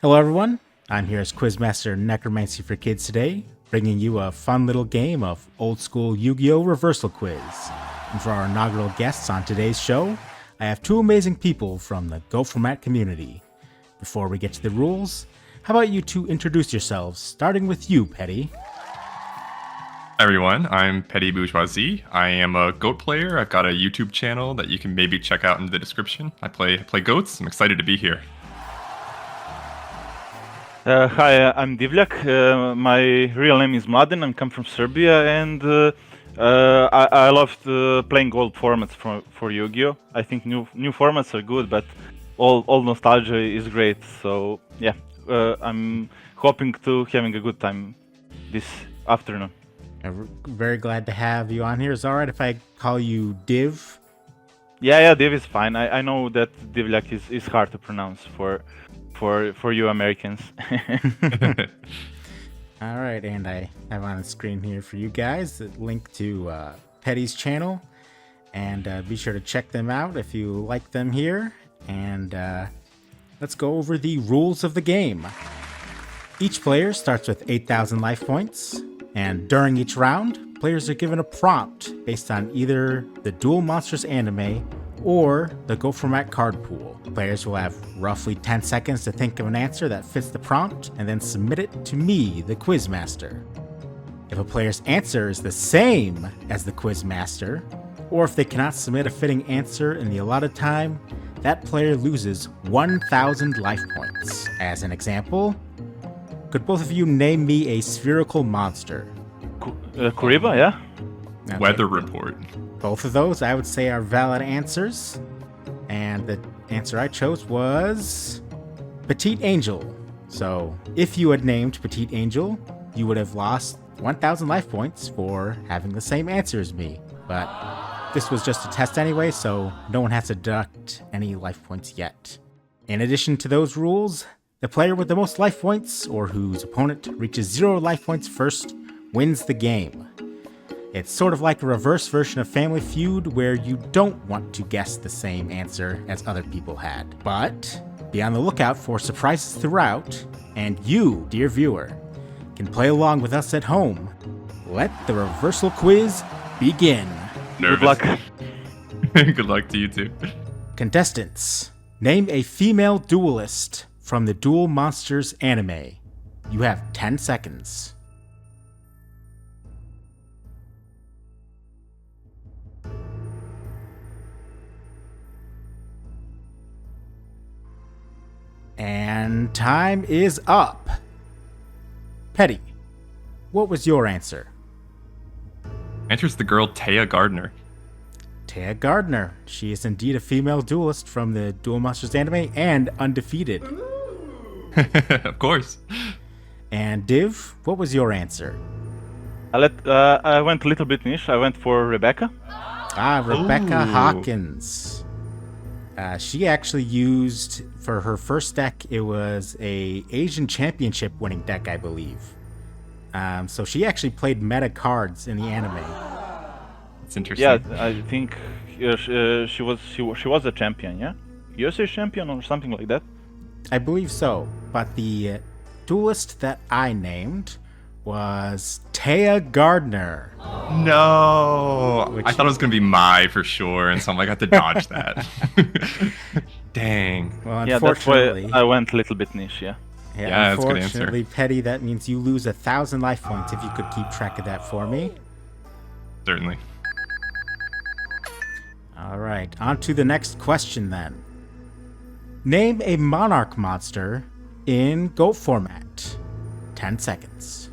Hello everyone, I'm here as Quizmaster Necromancy for Kids today, bringing you a fun little game of old school Yu-Gi-Oh! Reversal Quiz. And for our inaugural guests on today's show, I have two amazing people from the goatformat community. Before we get to the rules, how about you two introduce yourselves, starting with you, Petty. Hi everyone, I'm Petty Bourgeoisie. I am a goat player. I've got a YouTube channel that you can maybe check out in the description. I play goats. I'm excited to be here. Hi, I'm Divljak. My real name is Mladen. I come from Serbia, and I love playing old formats for Yu-Gi-Oh! I think new formats are good, but old nostalgia is great. So yeah, I'm hoping to having a good time this afternoon. I'm very glad to have you on here. Is it alright if I call you Div? Yeah, Div is fine. I know that Divljak is hard to pronounce for you Americans. Alright, and I have on the screen here for you guys a link to Petty's channel, and be sure to check them out if you like them here. And let's go over the rules of the game. Each player starts with 8,000 life points, and during each round, players are given a prompt based on either the Duel Monsters anime or the goatformat card pool. Players will have roughly 10 seconds to think of an answer that fits the prompt and then submit it to me, the Quizmaster. If a player's answer is the same as the Quizmaster, or if they cannot submit a fitting answer in the allotted time, that player loses 1,000 life points. As an example, could both of you name me a spherical monster? Kuriba, yeah? Okay. Weather report. Both of those, I would say, are valid answers. And the answer I chose was Petite Angel. So, if you had named Petite Angel, you would have lost 1,000 life points for having the same answer as me. But this was just a test anyway, so no one has to deduct any life points yet. In addition to those rules, the player with the most life points, or whose opponent reaches 0 life points first, wins the game. It's sort of like a reverse version of Family Feud where you don't want to guess the same answer as other people had. But be on the lookout for surprises throughout, and you, dear viewer, can play along with us at home. Let the reversal quiz begin. Nervous. Good luck. Good luck to you too. Contestants, name a female duelist from the Duel Monsters anime. You have 10 seconds. And time is up. Petty, what was your answer? Answer's the girl Taya Gardner. Taya Gardner. She is indeed a female duelist from the Duel Monsters anime and undefeated. Of course. And Div, what was your answer? I went a little bit niche. I went for Rebecca. Rebecca Ooh. Hawkins. She actually used, for her first deck, it was a Asian Championship winning deck, I believe. So she actually played meta cards in the anime. It's interesting. Yeah, I think she was a champion. Yeah, USA champion or something like that. I believe so, but the duelist that I named was Taya Gardner. No, Which- I thought it was gonna be Mai for sure, and so I'm like, I have to dodge that. Dang. Well, Yeah, that's why unfortunately, I went a little bit niche. Yeah. Yeah, that's a good answer. unfortunately, Petty, that means you lose 1,000 life points if you could keep track of that for me. Certainly. All right, on to the next question then. Name a monarch monster in goatformat. 10 seconds.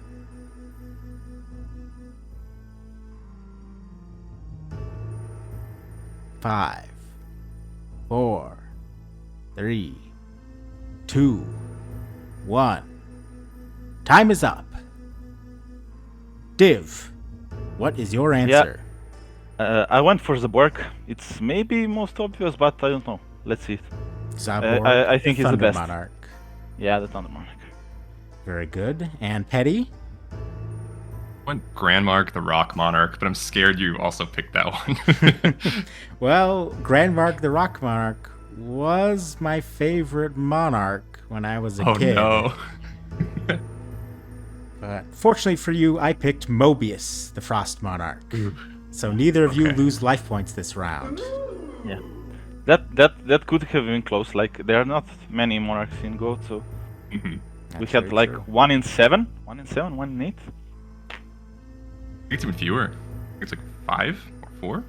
Five, 4, 3, 2, 1. Time is up. Div, what is your answer? I went for Zaborg. It's maybe most obvious, but I don't know. Let's see. Zaborg, I think he's the Thunder best. Monarch. Yeah, the Thunder Monarch. Very good. And Petty? I went Grandmark the Rock Monarch, but I'm scared you also picked that one. Well, Grandmark the Rock Monarch was my favorite monarch when I was a Oh kid. no. But fortunately for you, I picked Mobius, the Frost Monarch. So neither of you Okay. lose life points this round. Yeah. That could have been close. Like there are not many monarchs in Goat, so Mhm. we That's had very like true. 1 in 7, 1 in 7, 1 in 8. I think it's even fewer. I think it's like 5 or 4.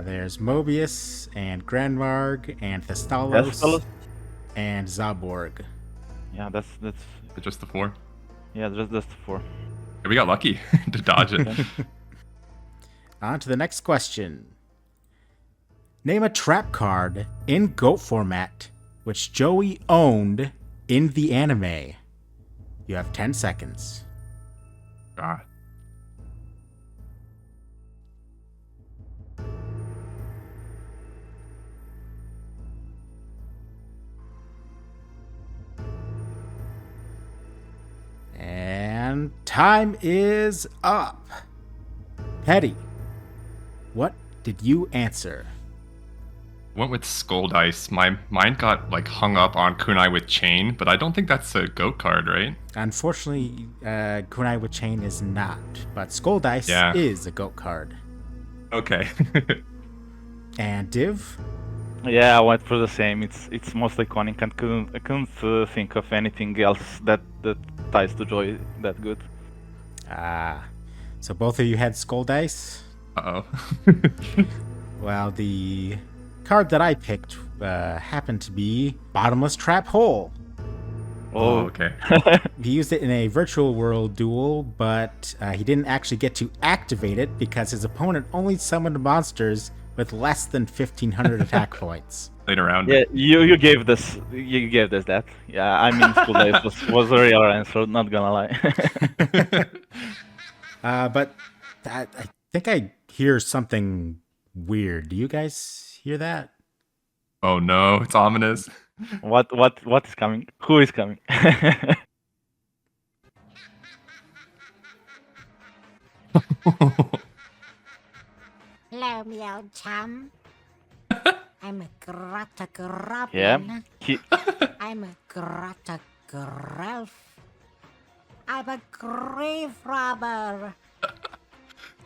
There's Mobius and Grandmarg and Thestalos Thestalos? and Zaborg. Yeah, that's But just the 4. yeah, just 4. We got lucky to dodge it. On to the next question. Name a trap card in GOAT format which Joey owned in the anime. You have 10 seconds. God. And time is up. Petty, what did you answer? Went with Skull Dice. My mind got like hung up on Kunai with Chain, but I don't think that's a goat card, right? Unfortunately, Kunai with Chain is not, but Skull Dice Yeah. is a GOAT card. Okay. And Div? Yeah, I went for the same. It's most iconic, and I couldn't think of anything else that ties to Joy that good. So both of you had Skull Dice? Uh-oh. Well, the card that I picked happened to be Bottomless Trap Hole. Oh, okay. He used it in a virtual world duel, but he didn't actually get to activate it because his opponent only summoned monsters with less than 1,500 attack points. Played around. Yeah, you gave this that. Yeah, I mean, School Days was a real answer. Not gonna lie. But I think I hear something weird. Do you guys hear that? Oh no, it's ominous. What is coming? Who is coming? Hello, me old chum. I'm a Grata Groblin. Yeah. I'm a Grata Grelf. I'm a grave robber.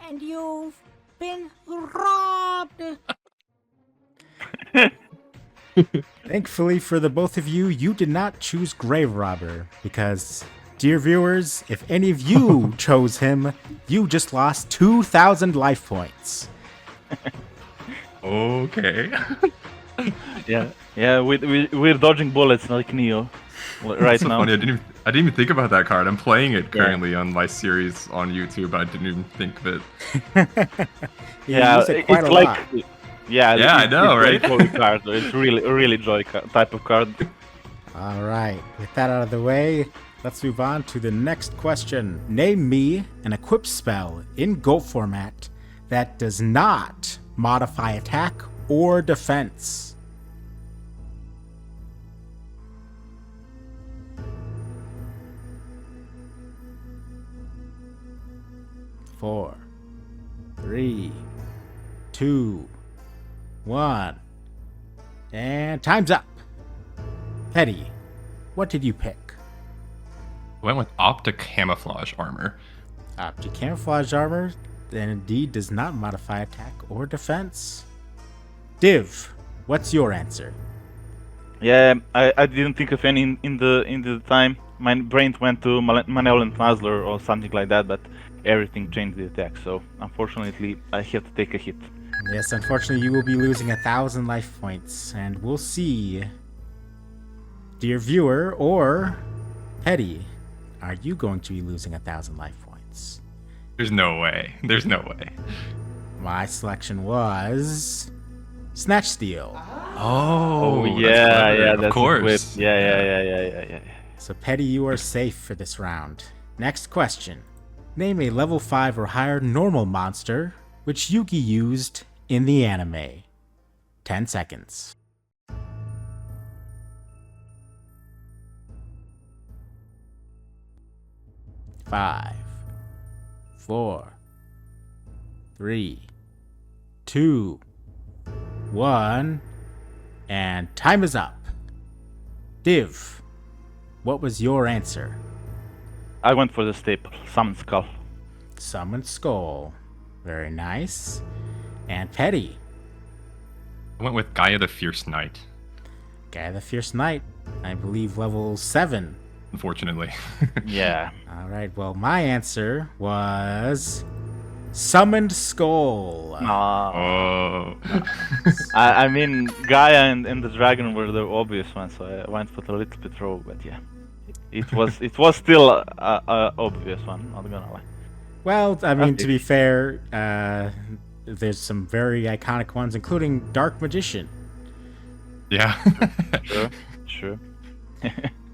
And you've been robbed. Thankfully for the both of you, you did not choose Grave Robber because, dear viewers, if any of you chose him, you just lost 2,000 life points. Okay. yeah. We're dodging bullets like Neo right So now. funny. I didn't even think about that card. I'm playing it currently on my series on YouTube. I didn't even think of it. You Yeah, use it quite it's a like lot. yeah. Yeah, I know, it's right? Like card. It's really joy type of card. All right, with that out of the way, let's move on to the next question. Name me an equip spell in GOAT format that does not modify attack or defense. Four, 3, 2, 1, and time's up. Petty, what did you pick? Went with Optic Camouflage Armor. Optic Camouflage Armor, then indeed does not modify attack or defense. Div, what's your answer? Yeah, I didn't think of any in the time. My brain went to Malevolent Muzzler or something like that, but everything changed the attack. So unfortunately, I had to take a hit. Yes, unfortunately, you will be losing 1,000 life points, and we'll see. Dear viewer or Petty, are you going to be losing 1,000 life points? There's no way. There's no way. My selection was Snatch Steal. Oh, yeah, that's of course. equipped. Yeah. So Petty, you are safe for this round. Next question. Name a level 5 or higher normal monster which Yugi used in the anime. 10 seconds. 5, 4, 3, 2, 1, And time is up. Div, what was your answer? I went for the staple, Summon Skull. Summon Skull. Very nice. And Petty. I went with Gaia the Fierce Knight, Guy the Fierce Knight. I believe level 7. unfortunately. Yeah. All right, well, my answer was Summoned Skull. Oh. I mean, Gaia and the dragon were the obvious ones, so I went for the little bit rogue, but yeah. It was still a obvious one, not gonna lie. Well, I mean, to Okay. be fair, there's some very iconic ones, including Dark Magician. Yeah. Sure.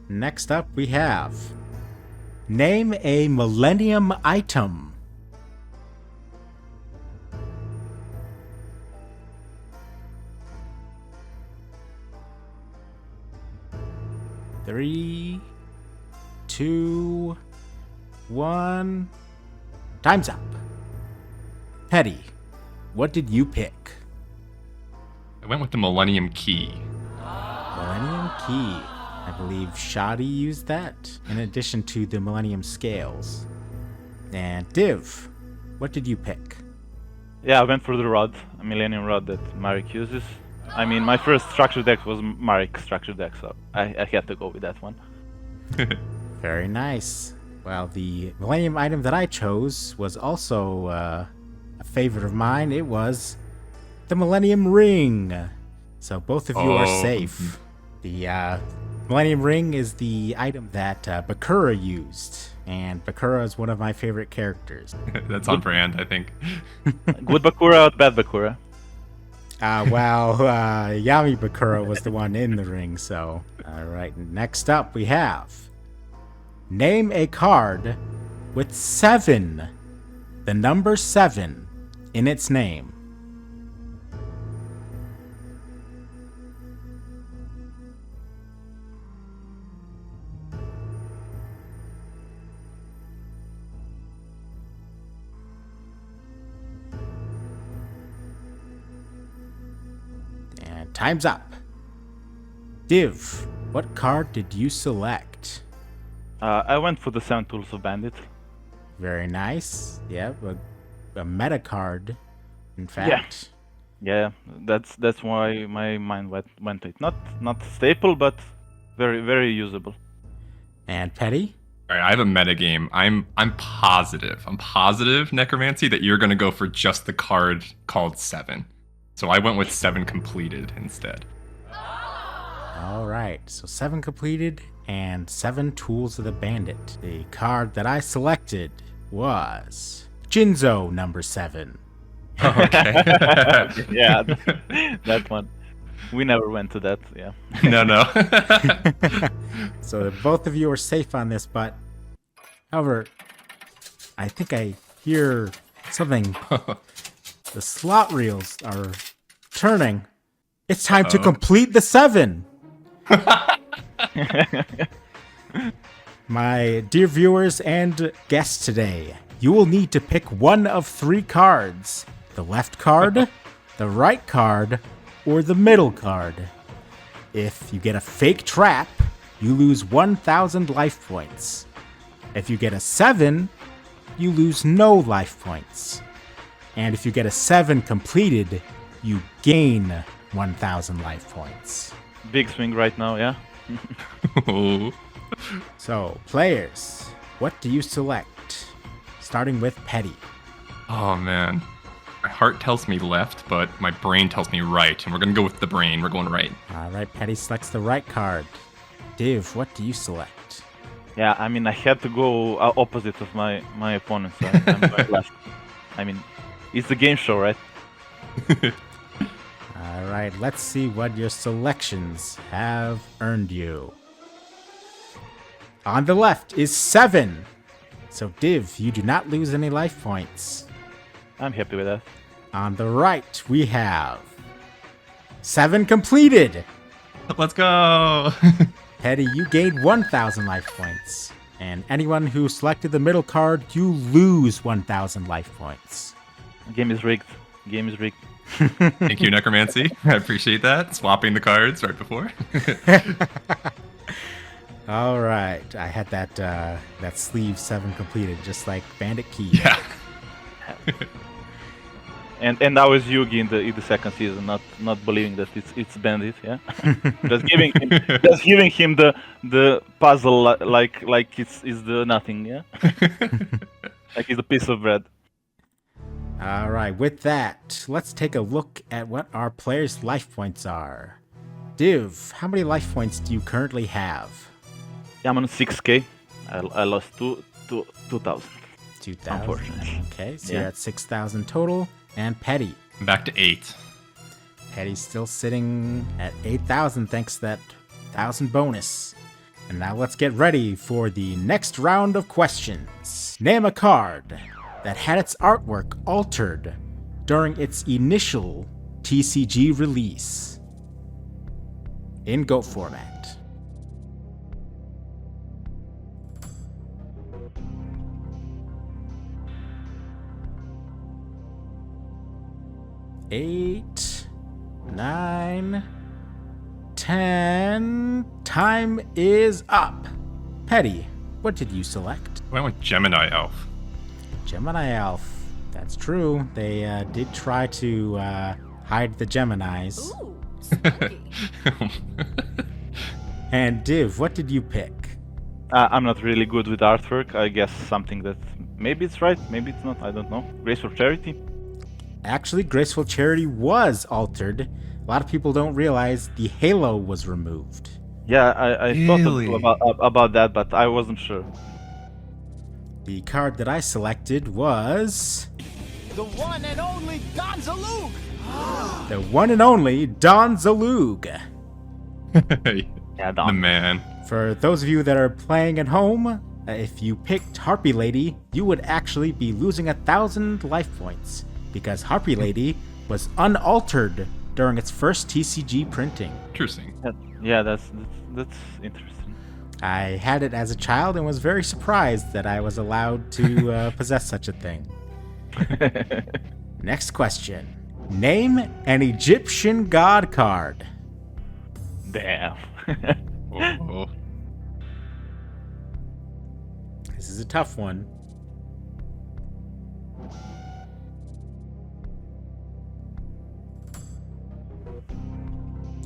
Next up, we have Name a Millennium Item. Three, two, one. Time's up. Petty, what did you pick? I went with the Millennium Key. Millennium Key. I believe Shoddy used that, in addition to the Millennium Scales. And Div, what did you pick? Yeah, I went for the rod, a Millennium Rod that Marek uses. I mean, my first structure deck was Marek's structure deck, so I had to go with that one. Very nice. Well, the Millennium item that I chose was also a favorite of mine. It was the Millennium Ring. So both of you are Oh. safe. The Millennium Ring is the item that Bakura used, and Bakura is one of my favorite characters. That's on brand, I think. Good Bakura or bad Bakura? Yami Bakura was the one in the ring, so. Alright, next up we have Name a card with 7, the number 7, in its name. And time's up. Div, what card did you select? I went for the 7 Tools of Bandit. Very nice. Yep, a meta card, in fact. Yeah, that's why my mind went to it. Not staple, but very very usable. And Petty? All right, I have a meta game. I'm positive, Necromancy, that you're gonna go for just the card called 7. So I went with 7 completed instead. Alright, so 7 completed and 7 Tools of the Bandit. The card that I selected was Jinzo number 7. Okay. Yeah, that one. We never went to that. Yeah. No. So both of you are safe on this, but however, I think I hear something. The slot reels are turning. It's time to complete the 7. My dear viewers and guests today, you will need to pick one of 3 cards. The left card, the right card, or the middle card. If you get a fake trap, you lose 1,000 life points. If you get a 7, you lose no life points. And if you get a 7 completed, you gain 1,000 life points. Big swing right now. Yeah. Oh. So, players, what do you select? Starting with Petty. Oh man. My heart tells me left, but my brain tells me right, and we're gonna go with the brain. We're going right. Alright, Petty selects the right card. Div, what do you select? Yeah. I mean, I had to go opposite of my opponent, so I'm going left. I mean, it's the game show, right? Alright, let's see what your selections have earned you. On the left is 7. So, Div, you do not lose any life points. I'm happy with that. On the right, we have 7 completed. Let's go. Petty, you gained 1,000 life points. And anyone who selected the middle card, you lose 1,000 life points. Game is rigged. Game is rigged. Thank you, Necromancy. I appreciate that. Swapping the cards right before. All right, I had that sleeve 7 completed, just like Bandit Key. Yeah. And I was Yugi in the second season, not believing that it's Bandit, yeah. just giving him the puzzle like it's the nothing, yeah. Like it's a piece of bread. All right, with that, let's take a look at what our players' life points are. Div, how many life points do you currently have? Yeah, I'm on 6k. I lost 2,000. 2,000. Unfortunately. Okay, so Yeah. you're at 6,000 total. And Petty. I'm back to 8. Petty's still sitting at 8,000 thanks to that 1,000 bonus. And now let's get ready for the next round of questions. Name a card that had its artwork altered during its initial TCG release in GOAT format. Eight, 9, 10. Time is up. Petty, what did you select? I went with Gemini Elf. Gemini Elf. That's true. They did try to hide the Geminis. Ooh, spooky. And Div, what did you pick? I'm not really good with artwork. I guess something that maybe it's right, maybe it's not. I don't know. Grace for Charity. Actually, Graceful Charity was altered. A lot of people don't realize the halo was removed. Yeah, I thought Really? about that, but I wasn't sure. The card that I selected was The one and only Don Zalug! the one and only Don Zalug. Yeah, The Don. man. For those of you that are playing at home, if you picked Harpy Lady, you would actually be losing 1,000 life points because Harpy Lady was unaltered during its first TCG printing. Interesting. Yeah, that's interesting. I had it as a child and was very surprised that I was allowed to possess such a thing. Next question. Name an Egyptian god card. Damn. Oh. This is a tough one.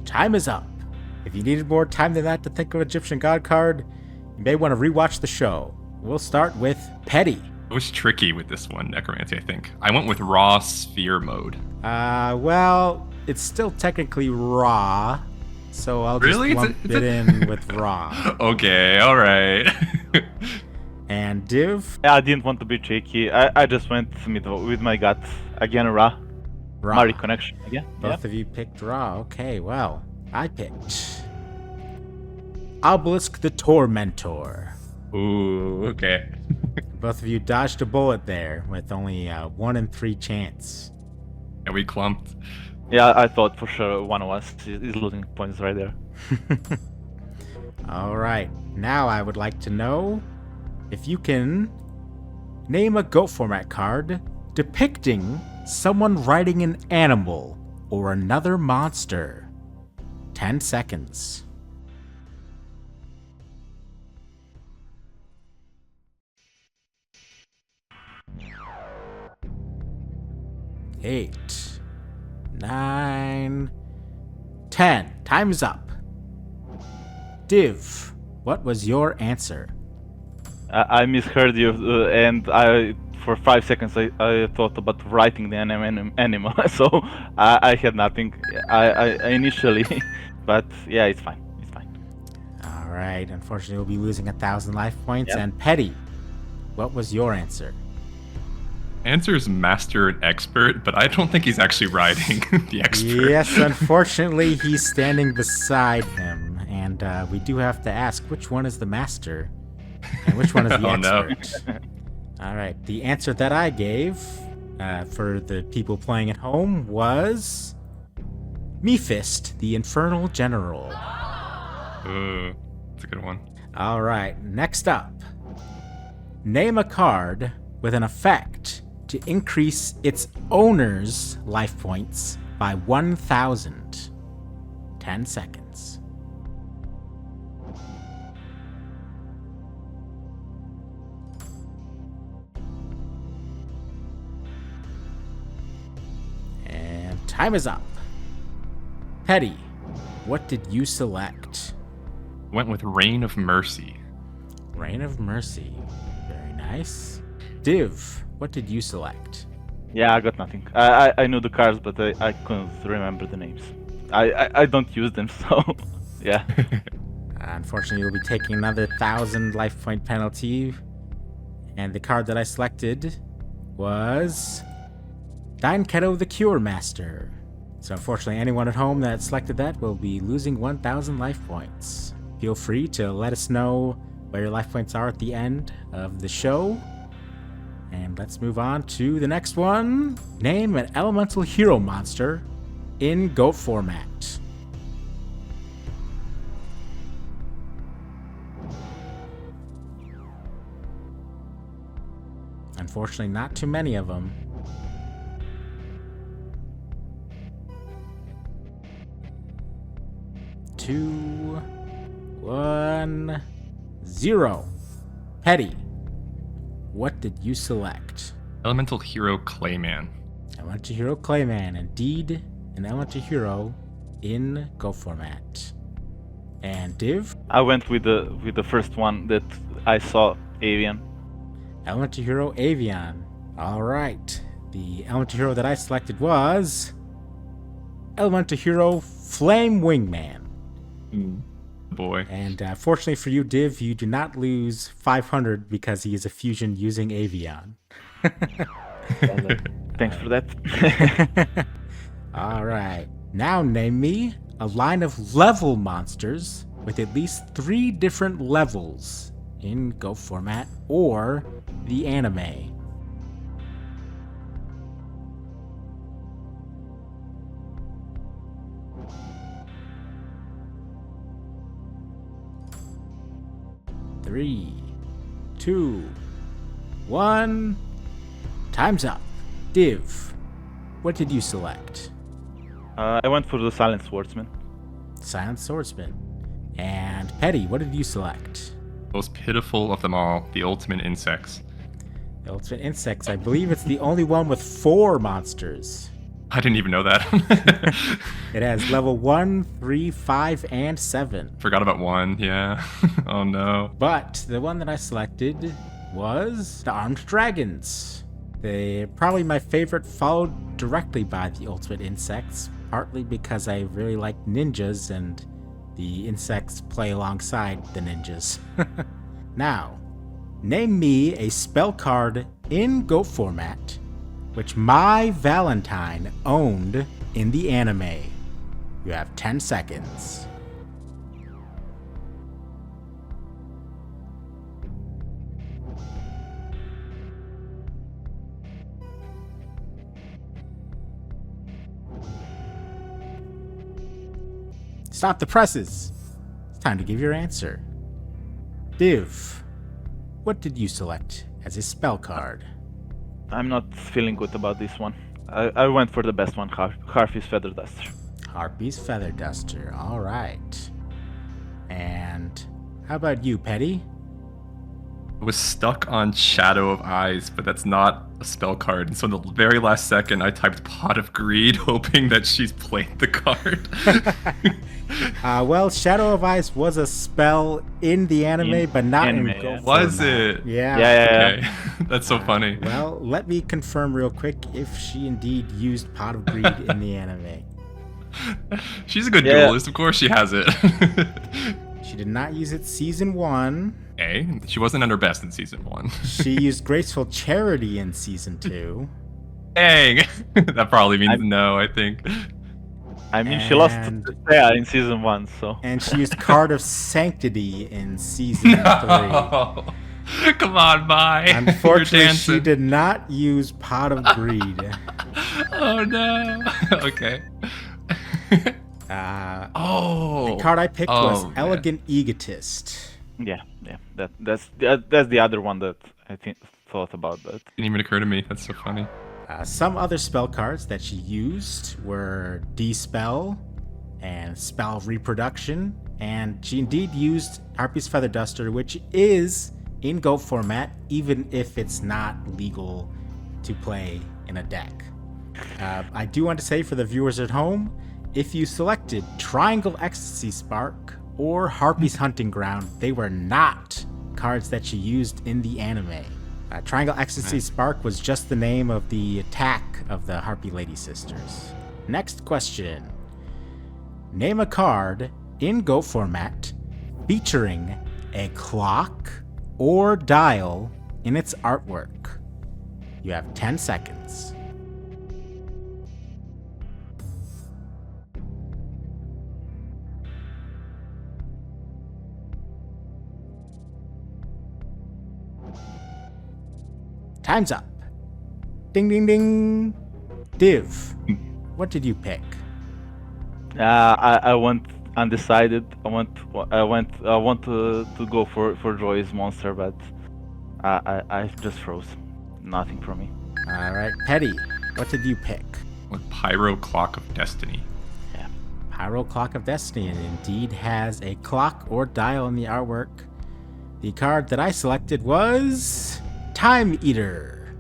Time is up. If you needed more time than that to think of an Egyptian god card, you may want to rewatch the show. We'll start with Petty. It was tricky with this one, Necromancy, I think. I went with raw sphere mode. Well, it's still technically raw, so I'll just Really? lump it in with raw. Okay, alright. And Div, I didn't want to be tricky. I just went with my gut. Again, Ra. raw. Mari connection again. Both of you picked raw. Okay, well, I picked Obelisk the Tormentor. Ooh, okay. Both of you dodged a bullet there with only 1 in 3 chance. And we clumped. Yeah, I thought for sure one of us is losing points right there. All right, now I would like to know if you can name a GOAT format card depicting someone riding an animal or another monster. 10 seconds. Eight, 9, 10. Time's up. Div, what was your answer? I misheard you, and for 5 seconds I thought about writing the animal, so I had nothing. I initially, but yeah, it's fine. It's fine. All right, unfortunately, we'll be losing 1,000 life points. Yep. And Petty, what was your answer? Answer is master and expert, but I don't think he's actually riding the expert. Yes, unfortunately, he's standing beside him. And we do have to ask, which one is the master? And which one is the Oh, no. expert? All right, the answer that I gave for the people playing at home was Mephist, the Infernal General. Ooh, that's a good one. All right, next up. Name a card with an effect to increase its owner's life points by 1,000. 10 seconds. And time is up. Petty, what did you select? Went with Reign of Mercy. Reign of Mercy. Very nice. Div, what did you select? Yeah, I got nothing. I knew the cards, but I couldn't remember the names. I don't use them, so yeah. Unfortunately, you'll be taking another 1,000 life point penalty. And the card that I selected was Dainketo the Cure Master. So unfortunately, anyone at home that selected that will be losing 1,000 life points. Feel free to let us know where your life points are at the end of the show. And let's move on to the next one. Name an elemental hero monster in GOAT format. Unfortunately, not too many of them. Two, 1, 0. Petty, what did you select? Elemental Hero Clayman. Elemental Hero Clayman, indeed an Elemental Hero in GOAT format. And Div? I went with the first one that I saw, Avian. Elemental Hero Avian. Alright. The Elemental Hero that I selected was Elemental Hero Flame Wingman. Boy. And fortunately for you, Div, you do not lose 500 because he is a fusion using Avian. Thanks for that. Alright. Now name me a line of level monsters with at least 3 different levels in GOAT format or the anime. Three, 2, 1. Time's up. Div, what did you select? I went for the Silent Swordsman. Silent Swordsman. And Petty, what did you select? Most pitiful of them all, the Ultimate Insects. The Ultimate Insects. I believe it's the only one with 4 monsters. I didn't even know that. It has level 1, 3, 5, and 7. Forgot about 1, yeah. Oh no. But the one that I selected was the Armed Dragons. They're probably my favorite, followed directly by the Ultimate Insects, partly because I really like ninjas and the insects play alongside the ninjas. Now, name me a spell card in GOAT format which my Valentine owned in the anime. You have 10 seconds. Stop the presses. It's time to give your answer. Div, what did you select as a spell card? I'm not feeling good about this one. I went for the best one, Harpy's Feather Duster. Harpy's Feather Duster, alright. And how about you, Petty? I was stuck on Shadow of Eyes, but that's not a spell card. And so in the very last second, I typed Pot of Greed, hoping that she's played the card. Well, Shadow of Eyes was a spell in the anime, but not in anime, GOAT yeah. Was format. it? Yeah. Okay. That's so funny. Well, let me confirm real quick if she indeed used Pot of Greed in the anime. She's a good Yeah. duelist, of course she has it. She did not use it season 1. Okay, she wasn't at her best in season 1. She used Graceful Charity in season 2. Dang! That probably means no, I think. I mean, she lost And- to Thea in season 1, so. And she used Card of Sanctity in season 3. No. Come on, bye. You're Unfortunately, dancing. she did not use Pot of Greed. Oh no. Okay. Oh. The card I picked was man. Elegant Egotist. Yeah. That's the other one that I thought about that. Didn't even occur to me. That's so funny. Some other spell cards that she used were Dispel and Spell Reproduction, and she indeed used Harpy's Feather Duster, which is in GOAT format, even if it's not legal to play in a deck. I do want to say for the viewers at home, if you selected Triangle Ecstasy Spark or Harpy's Hunting Ground, they were not cards that she used in the anime. Triangle Ecstasy Spark was just the name of the attack of the Harpy Lady Sisters. Next question. Name a card in GOAT format featuring a clock or dial in its artwork. You have 10 seconds. Time's up. Ding, ding, ding. Div, what did you pick? I went undecided. I want to go for Joy's monster, but I just froze. Nothing for me. All right, Petty, what did you pick? With Pyro Clock of Destiny. Yeah. Pyro Clock of Destiny, and indeed has a clock or dial in the artwork. The card that I selected was Time Eater,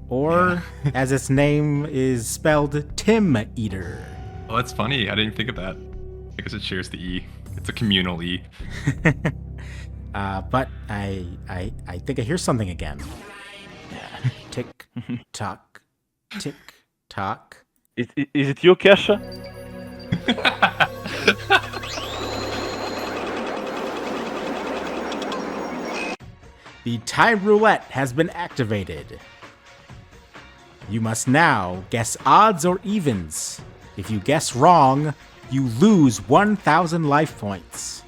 or as its name is spelled, Tim Eater. Oh, that's funny. I didn't think of that. Because it shares the E. It's a communal E. But I think I hear something again. Tick tock, tick tock. Is it you, Kesha? The time roulette has been activated. You must now guess odds or evens. If you guess wrong, you lose 1,000 life points.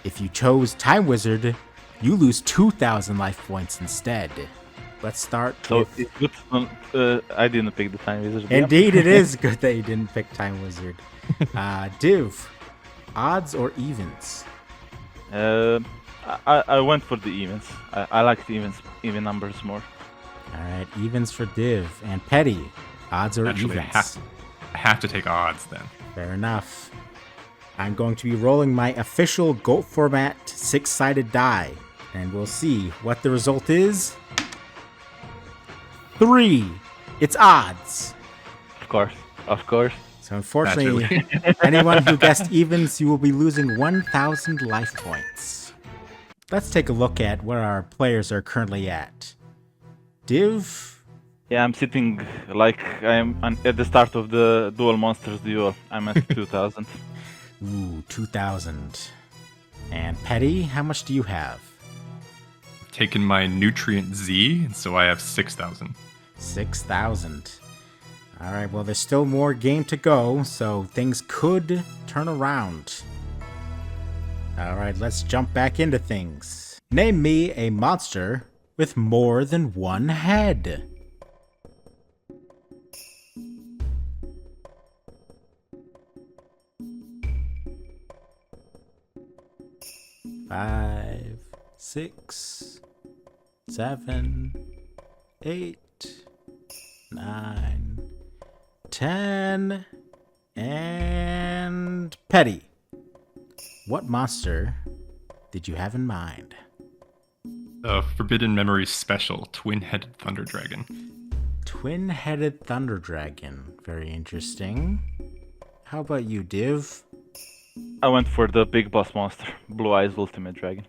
If you chose Time Wizard, you lose 2,000 life points instead. Let's start So with... it's good. I didn't pick the Time Wizard. yeah. Indeed, it is good that you didn't pick Time Wizard. Div, odds or evens? I went for the evens. I like the even numbers more. All right, evens for Div. And Petty, odds or Actually, evens? I have to take odds then. Fair enough. I'm going to be rolling my official GOAT format 6-sided die, and we'll see what the result is. 3. It's odds. Of course. So unfortunately, anyone who guessed evens, you will be losing 1,000 life points. Let's take a look at where our players are currently at. Div, Yeah, I'm sitting like I'm at the start of the Duel Monsters duel. I'm at 2,000. ooh, 2,000. And Petty, how much do you have? I've taken my nutrient Z, and so I have 6,000. 6,000. All right, well, there's still more game to go, so things could turn around. All right, let's jump back into things. Name me a monster with more than one head. Five, 6, 7, 8, 9, 10, and Petty. What monster did you have in mind? The Forbidden Memories Special, Twin-Headed Thunder Dragon. Twin-headed thunder dragon. Very interesting. How about you, Div? I went for the big boss monster, Blue Eyes Ultimate Dragon.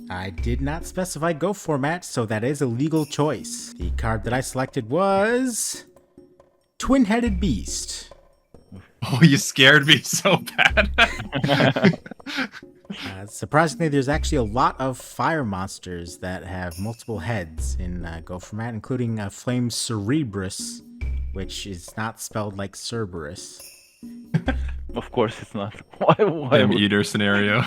I did not specify Go format, so that is a legal choice. The card that I selected was Twin-Headed Beast. Oh, you scared me so bad. Surprisingly, there's actually a lot of fire monsters that have multiple heads in Go format, including Flame Cerebrus, which is not spelled like Cerberus. Of course it's not. Why Damn would- eater scenario.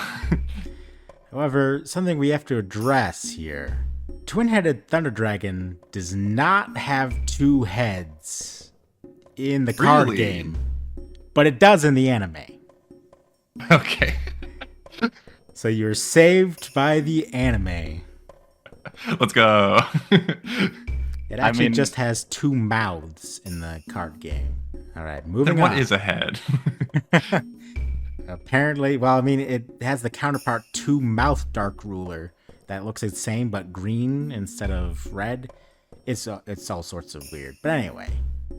However, something we have to address here. Twin-Headed Thunder Dragon does not have 2 heads in the card Really? game, but it does in the anime. Okay. So you're saved by the anime. Let's go. It actually mean- just has 2 mouths in the card game. All right, Then moving what on. is a head? Apparently, well, I mean, it has the counterpart 2 mouth dark ruler that looks the same but green instead of red. It's all sorts of weird. But anyway,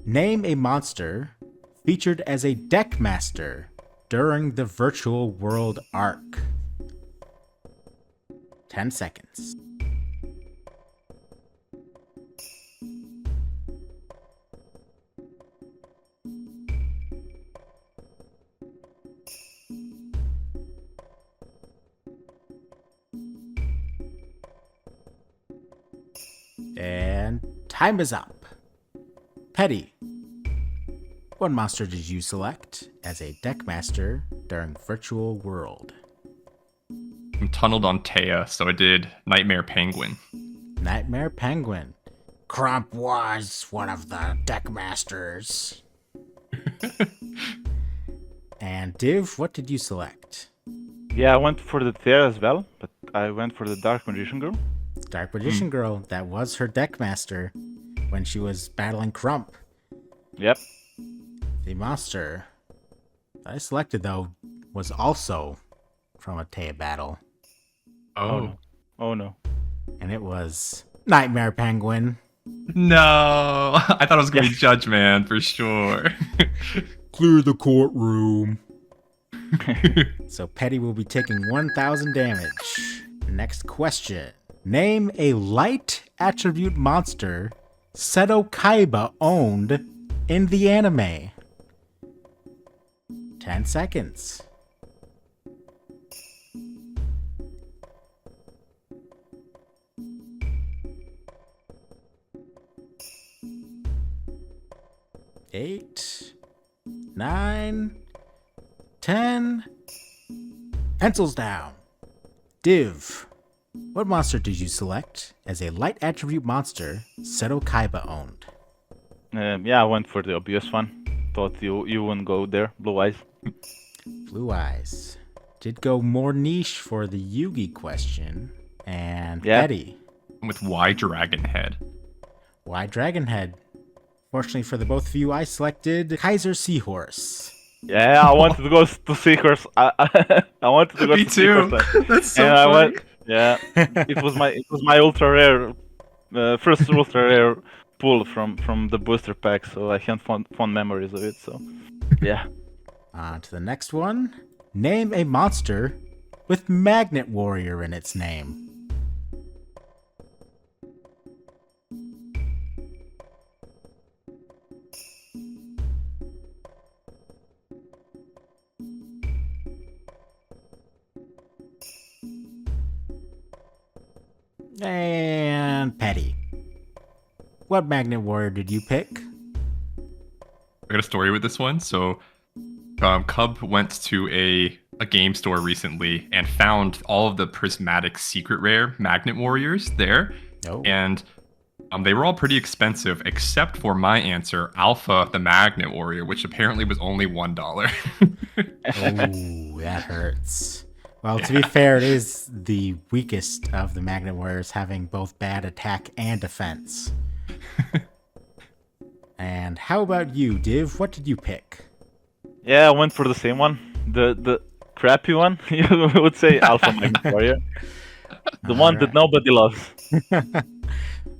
name a monster featured as a deck master during the Virtual World arc. 10 seconds. And time is up. Petty, what monster did you select as a deck master during Virtual World? I'm tunneled on Taya, so I did Nightmare Penguin. Nightmare Penguin. Crump was one of the deck masters. And Div, what did you select? Yeah, I went for the Thea as well, but I went for the Dark Magician Girl. Dark Magician Girl. That was her deck master when she was battling Crump. Yep. The monster I selected, though, was also from a Taya battle. Oh. Oh no. And it was Nightmare Penguin. No. I thought it was going to be Judge Man for sure. Clear the courtroom. So Petty will be taking 1,000 damage. Next question. Name a light attribute monster Seto Kaiba owned in the anime. 10 seconds. Eight, 9, 10. Pencils down. Div, what monster did you select as a light attribute monster Seto Kaiba owned? Yeah, I went for the obvious one. Thought you wouldn't go there. Blue Eyes. Blue Eyes. Did go more niche for the Yugi question. And Yeah. Petty, With Y Dragon Head. why Dragonhead? Fortunately for the both of you, I selected Kaiser Seahorse. Yeah, I wanted to go to Seekers. I wanted to go Me to too. Seekers. That's so And I funny. went. Yeah, it was my ultra rare, first ultra rare pull from the booster pack. So I had fond memories of it. So yeah. On to the next one. Name a monster with Magnet Warrior in its name. And Petty. What Magnet Warrior did you pick? I got a story with this one. So, Cub went to a game store recently and found all of the prismatic secret rare magnet warriors there, Oh. and they were all pretty expensive, except for my answer, Alpha the Magnet Warrior, which apparently was only $1. Oh, that hurts. Well, to be fair, it is the weakest of the Magnet Warriors, having both bad attack and defense. And how about you, Div? What did you pick? Yeah, I went for the same one. The crappy one, you would say Alpha Magnet Warrior. The one that nobody loves.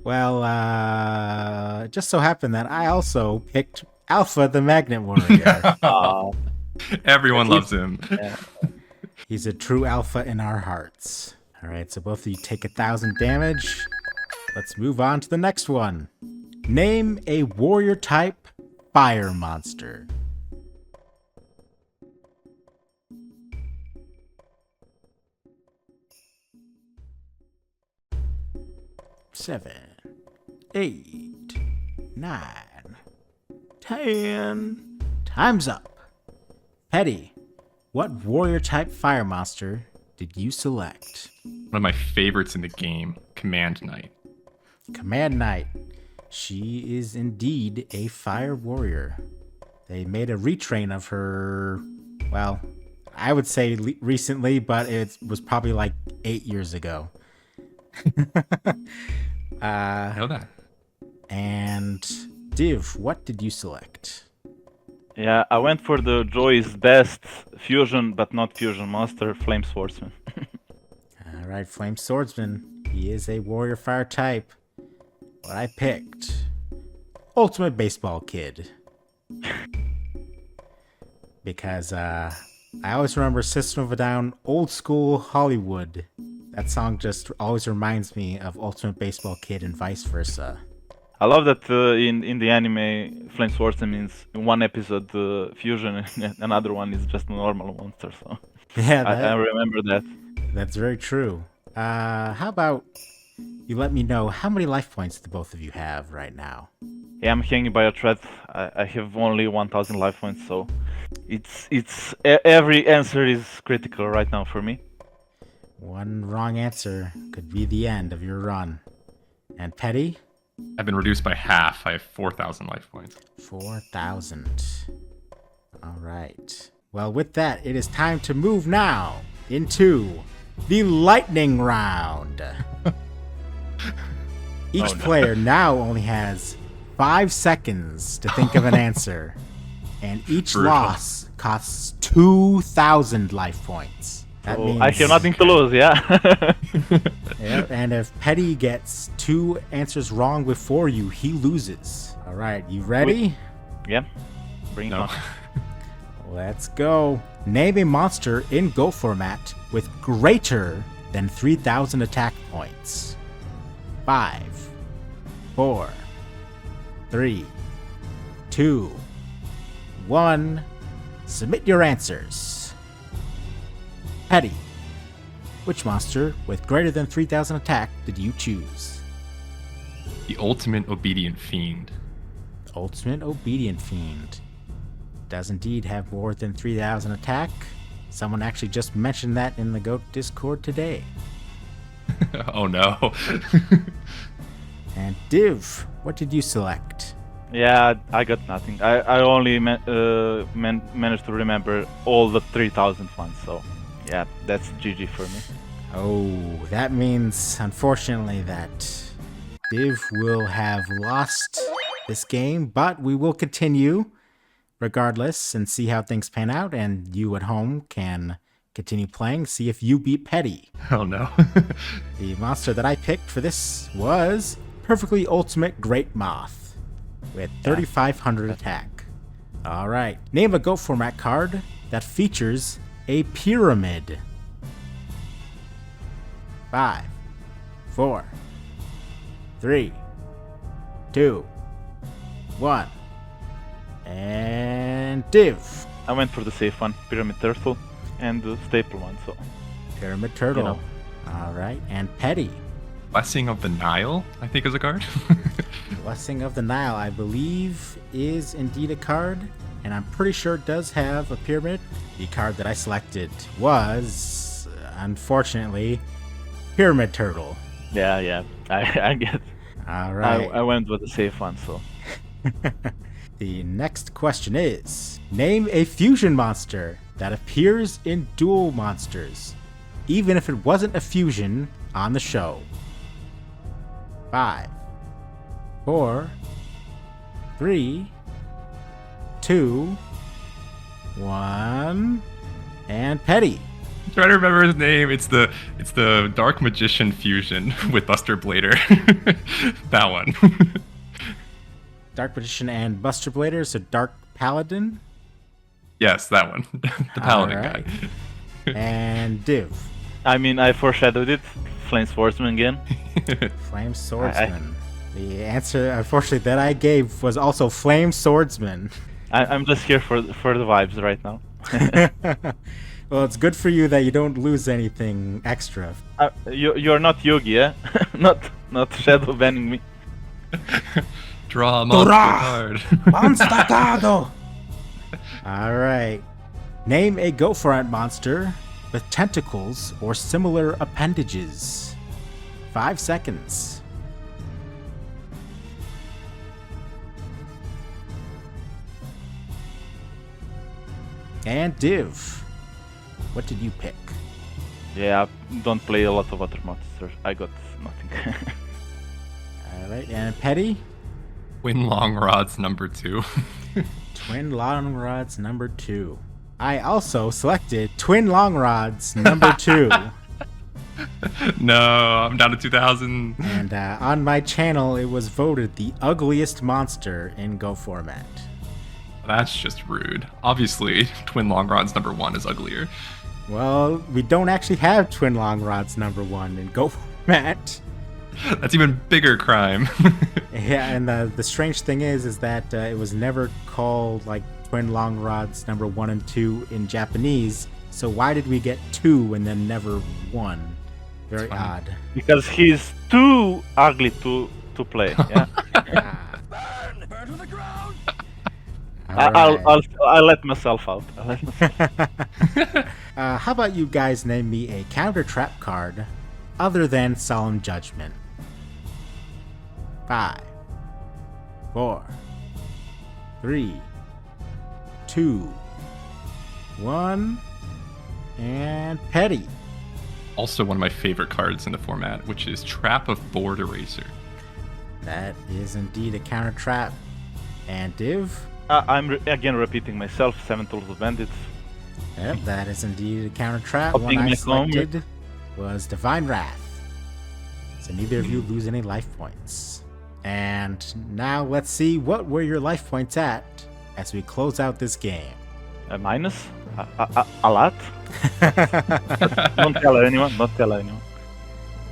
Well, it just so happened that I also picked Alpha the Magnet Warrior. Everyone loves him. Yeah. He's a true alpha in our hearts. All right, so both of you take 1,000 damage. Let's move on to the next one. Name a warrior type fire monster. Seven, 8, 9, 10. Time's up. Petty, what warrior type fire monster did you select? One of my favorites in the game, Command Knight. Command Knight. She is indeed a fire warrior. They made a retrain of her, well, I would say recently, but it was probably like 8 years ago. I know that. And Div, what did you select? Yeah, I went for the Joy's best fusion, but not fusion monster, Flame Swordsman. All right, Flame Swordsman. He is a warrior fire type. What I picked, Ultimate Baseball Kid. Because I always remember System of a Down, Old School Hollywood. That song just always reminds me of Ultimate Baseball Kid and vice versa. I love that in the anime, Flame Swordsman means in one episode fusion and another one is just a normal monster. So Yeah, I remember that. That's very true. How about you let me know how many life points do both of you have right now? Yeah, I'm hanging by a thread. I have only 1,000 life points, so every answer is critical right now for me. One wrong answer could be the end of your run. And Petty? I've been reduced by half. I have 4,000 life points. 4,000. All right. Well, with that, it is time to move now into the lightning round. Each player now only has 5 seconds to think of an answer, and each Brutal. loss costs 2,000 life points. That So means, I have nothing to lose, yeah. yeah, and if Petty gets 2 answers wrong before you, he loses. All right, you ready? Yeah, bring it No. on. Let's go. Name a monster in Go format with greater than 3,000 attack points. 5, 4, 3, 2, 1. Submit your answers. Petty, which monster with greater than 3,000 attack did you choose? The ultimate obedient fiend. Ultimate Obedient Fiend does indeed have more than 3,000 attack. Someone actually just mentioned that in the GOAT Discord today. Oh no. And Div, what did you select? Yeah, I got nothing. I only managed to remember all the 3,000 ones, so yeah, that's GG for me. Oh, that means, unfortunately, that Div will have lost this game, but we will continue regardless and see how things pan out, and you at home can continue playing, see if you beat Petty. Oh no. The monster that I picked for this was Perfectly Ultimate Great Moth with 3,500 attack. All right, name a GOAT format card that features a pyramid. 5, 4, 3, 2, 1. And Div. I went for the safe one, Pyramid Turtle, and the staple one, so Pyramid Turtle. You know. All right, and Petty. Blessing of the Nile, I think, is a card. Blessing of the Nile, I believe, is indeed a card, and I'm pretty sure it does have a pyramid. The card that I selected was, unfortunately, Pyramid Turtle. yeah, I get. All right. I went with the safe one, so The next question is, name a fusion monster that appears in Duel Monsters, even if it wasn't a fusion on the show. 5, 4, 3, 2, 1, and Petty. I'm trying to remember his name. It's the Dark Magician fusion with Buster Blader. That one. Dark Magician and Buster Blader, so Dark Paladin. Yes, that one. The Paladin Alright. guy. And Div. I mean I foreshadowed it. Flame Swordsman again. Flame Swordsman. The answer, unfortunately, that I gave was also Flame Swordsman. I'm just here for the vibes right now. Well, it's good for you that you don't lose anything extra. You're not Yugi, yeah? not shadow banning me. Draw a monster card. Monstacado! Alright. Name a GOAT format monster with tentacles or similar appendages. 5 seconds. And Div, what did you pick? Yeah, don't play a lot of other monsters. I got nothing. All right, and Petty, Twin long rods number 2. twin long rods number 2. I also selected twin long rods number 2. No, I'm down to 2,000. And on my channel, it was voted the ugliest monster in Go format. That's just rude. Obviously, twin long rods number 1 is uglier. Well, we don't actually have twin long rods number 1 in Go format. That's even bigger crime. Yeah, and the strange thing is that it was never called like twin long rods number 1 and 2 in Japanese. So why did we get 2 and then never 1? Very odd. Because he's too ugly to play. Yeah. Burn to the ground! I'll let myself out. How about you guys name me a counter trap card other than Solemn Judgment? 5, 4, 3, 2, 1, and Petty. Also one of my favorite cards in the format, which is Trap of Board Eraser. That is indeed a counter trap. And Div? I'm again repeating myself. 7 Tools of Bandits. Yep, that is indeed a counter trap. Opening One I my phone. selected was Divine Wrath. So neither of you lose any life points. And now let's see what were your life points at as we close out this game. A minus? A lot? Don't tell anyone. Don't tell anyone.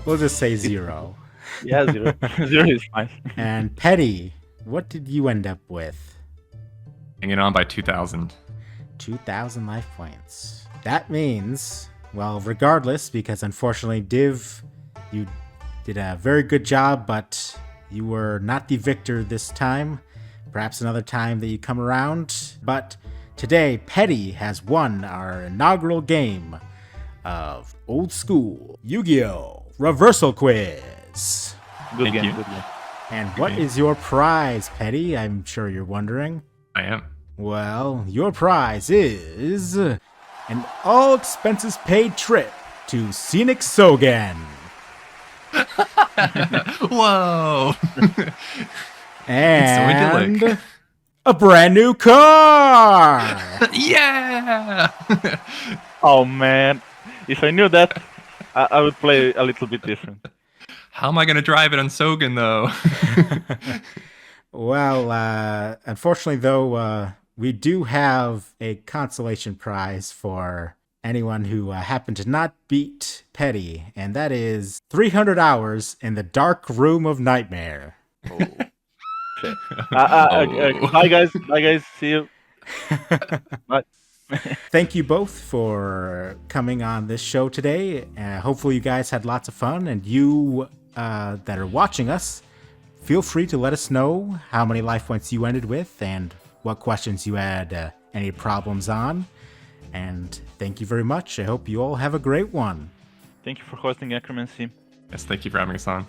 We'll just say 0. Yeah, 0. 0 is fine. And Petty, what did you end up with? Hanging on by 2,000. 2,000 life points. That means, well, regardless, because unfortunately, Div, you did a very good job, but you were not the victor this time. Perhaps another time that you come around. But today, Petty has won our inaugural game of Old School Yu-Gi-Oh! Reversal Quiz. Good Thank game. you. Good game. And what is your prize, Petty? I'm sure you're wondering. I am. Well, your prize is an all expenses paid trip to Scenic Sogan. Whoa! And Idyllic. a brand new car. Yeah! Oh man, if I knew that, I would play a little bit different. How am I going to drive it on Sogan, though? Well, unfortunately, though, we do have a consolation prize for anyone who happened to not beat Petty, and that is 300 hours in the Dark Room of Nightmare. Oh. Shit. Bye guys. Bye guys. See you. Bye. Thank you both for coming on this show today. Hopefully you guys had lots of fun, and you that are watching us, feel free to let us know how many life points you ended with and what questions you had any problems on. And thank you very much. I hope you all have a great one. Thank you for hosting Necromancy. Yes, thank you for having us on.